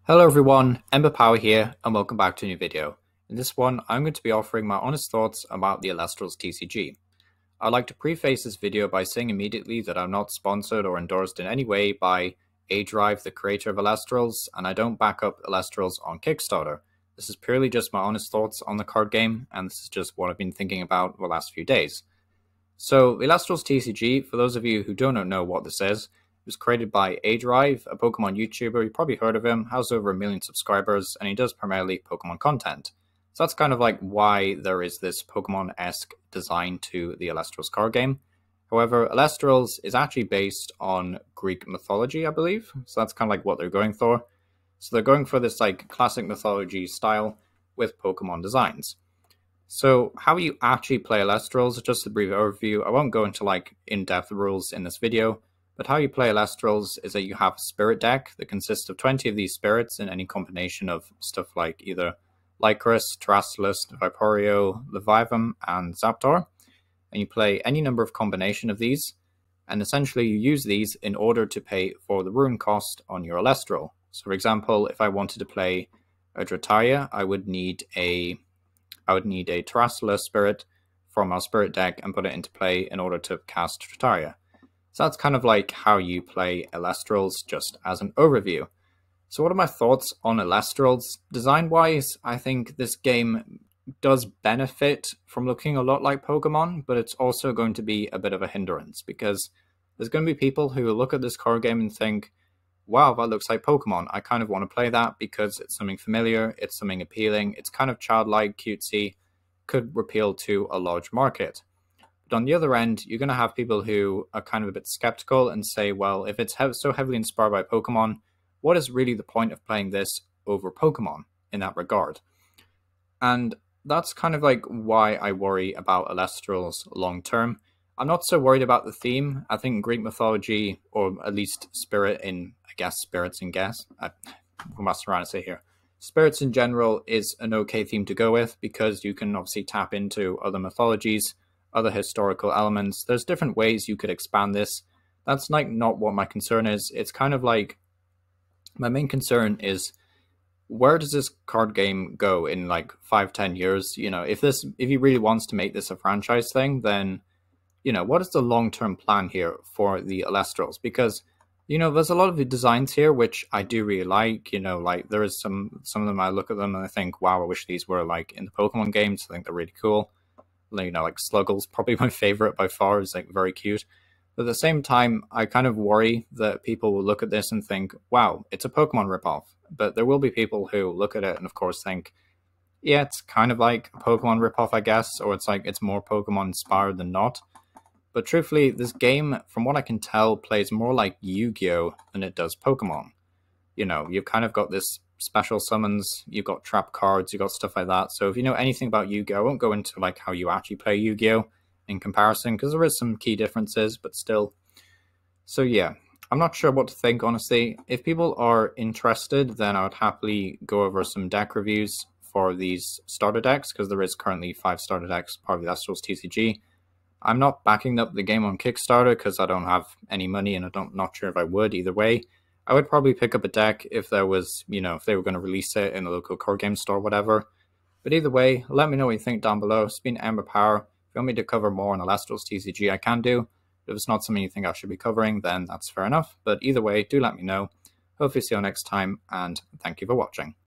Hello everyone, Ember Power here, and welcome back to a new video. In this one, I'm going to be offering my honest thoughts about the Elestrals TCG. I'd like to preface this video by saying immediately that I'm not sponsored or endorsed in any way by A-Drive, the creator of Elestrals, and I don't back up Elestrals on Kickstarter. This is purely just my honest thoughts on the card game, and this is just what I've been thinking about the last few days. So, the Elestrals TCG, for those of you who don't know what this is, was created by A-Drive, a Pokemon YouTuber. You probably heard of him, has over 1 million subscribers, and he does primarily Pokemon content. So that's kind of like why there is this Pokemon-esque design to the Elestrals card game. However, Elestrals is actually based on Greek mythology, I believe. So that's kind of like what they're going for. So they're going for this like classic mythology style with Pokemon designs. So how you actually play Elestrals, just a brief overview. I won't go into like in-depth rules in this video. But how you play Elestrals is that you have a spirit deck that consists of 20 of these spirits in any combination of stuff like either Lycris, Terrastalus, Viporio, Leviathan, and Zapdos. And you play any number of combination of these, and essentially you use these in order to pay for the rune cost on your Elestral. So for example, if I wanted to play a Drataria, I would need a Terrastalus spirit from our spirit deck and put it into play in order to cast Drataria. So that's kind of like how you play Elestrals, just as an overview. So what are my thoughts on Elestrals? Design-wise, I think this game does benefit from looking a lot like Pokemon, but it's also going to be a bit of a hindrance, because there's going to be people who will look at this card game and think, wow, that looks like Pokemon. I kind of want to play that because it's something familiar, it's something appealing, it's kind of childlike, cutesy, could appeal to a large market. But on the other end, you're going to have people who are kind of a bit skeptical and say, well, if it's so heavily inspired by Pokemon, what is really the point of playing this over Pokemon in that regard? And that's kind of like why I worry about Elestrals long term. I'm not so worried about the theme. I think Greek mythology, or at least spirit in, I guess, spirits in guess. What am I trying to say here? Spirits in general is an okay theme to go with, because you can obviously tap into other mythologies, other historical elements. There's different ways you could expand this. That's like not what my concern is. It's kind of like, my main concern is, where does this card game go in like 5-10 years? You know, if he really wants to make this a franchise thing, then, you know, what is the long-term plan here for the Elestrals? Because, you know, there's a lot of the designs here which I do really like. You know, like there is some of them, I look at them and I think, wow, I wish these were like in the Pokemon games. I think they're really cool. You know, like Sluggle's probably my favorite by far. It's like very cute. But at the same time, I kind of worry that people will look at this and think, wow, it's a Pokemon ripoff. But there will be people who look at it and of course think, yeah, it's kind of like a Pokemon ripoff, I guess, or it's like it's more Pokemon inspired than not. But truthfully, this game, from what I can tell, plays more like Yu-Gi-Oh than it does Pokemon. You know, you've kind of got this special summons, you've got trap cards, you've got stuff like that. So if you know anything about Yu-Gi-Oh, I won't go into like how you actually play Yu-Gi-Oh in comparison, because there is some key differences, but still. So yeah, I'm not sure what to think, honestly. If people are interested, then I would happily go over some deck reviews for these starter decks, because there is currently 5 starter decks part of the Elestrals TCG. I'm not backing up the game on Kickstarter because I don't have any money, and I'm not sure if I would either way. I would probably pick up a deck if there was, you know, if they were going to release it in a local card game store, whatever. But either way, let me know what you think down below. It's been Ember Power. If you want me to cover more on Elestrals TCG, I can do. If it's not something you think I should be covering, then that's fair enough. But either way, do let me know. Hopefully see you next time, and thank you for watching.